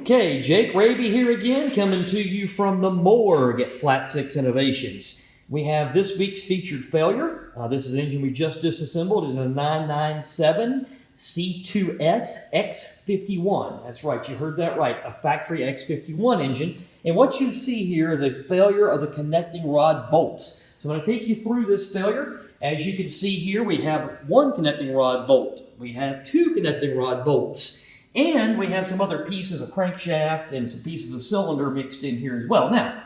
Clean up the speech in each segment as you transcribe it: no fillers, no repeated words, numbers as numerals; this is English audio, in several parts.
Okay, Jake Raby here again, coming to you from the morgue at Flat 6 Innovations. We have this week's featured failure. This is an engine we just disassembled. It is a 997 C2S X51. That's right, you heard that right, a factory X51 engine. And what you see here is a failure of the connecting rod bolts. So I'm going to take you through this failure. As you can see here, we have one connecting rod bolt. We have two connecting rod bolts. And we have some other pieces of crankshaft and some pieces of cylinder mixed in here as well. Now,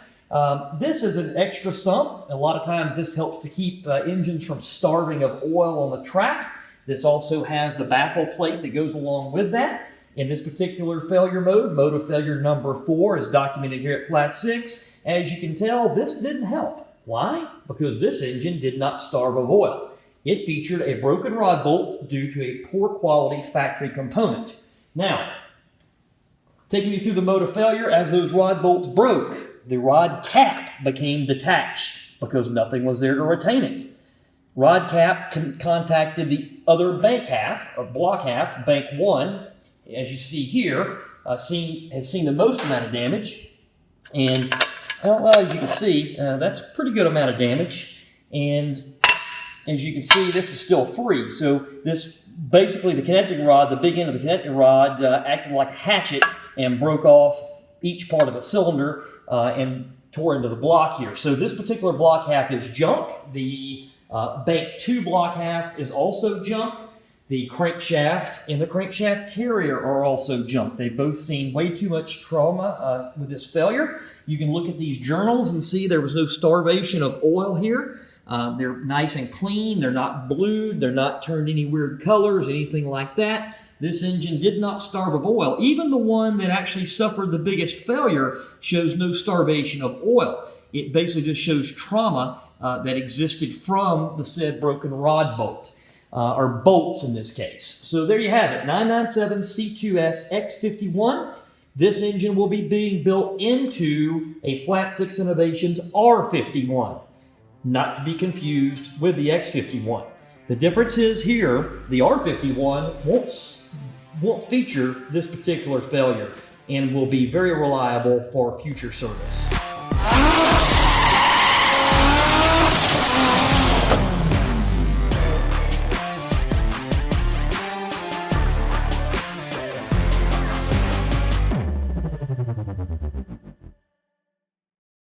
this is an extra sump. A lot of times this helps to keep engines from starving of oil on the track. This also has the baffle plate that goes along with that. In this particular failure mode of failure number 4 is documented here at Flat 6. As you can tell, this didn't help. Why? Because this engine did not starve of oil. It featured a broken rod bolt due to a poor quality factory component. Now, taking you through the mode of failure, as those rod bolts broke, the rod cap became detached because nothing was there to retain it. Rod cap contacted the other bank half, or block half, bank 1, as you see here, has seen the most amount of damage. And, well, as you can see, that's a pretty good amount of damage. And as you can see, this is still free. So this, basically the connecting rod, the big end of the connecting rod acted like a hatchet and broke off each part of the cylinder and tore into the block here. So this particular block half is junk. The bank 2 block half is also junk. The crankshaft and the crankshaft carrier are also junk. They've both seen way too much trauma with this failure. You can look at these journals and see there was no starvation of oil here. They're nice and clean. They're not blued. They're not turned any weird colors, anything like that. This engine did not starve of oil. Even the one that actually suffered the biggest failure shows no starvation of oil. It basically just shows trauma that existed from the said broken rod bolt, or bolts in this case. So there you have it, 997 C2S X51. This engine will be being built into a Flat 6 Innovations R51. Not to be confused with the X51. The difference is here, the R51 won't feature this particular failure and will be very reliable for future service.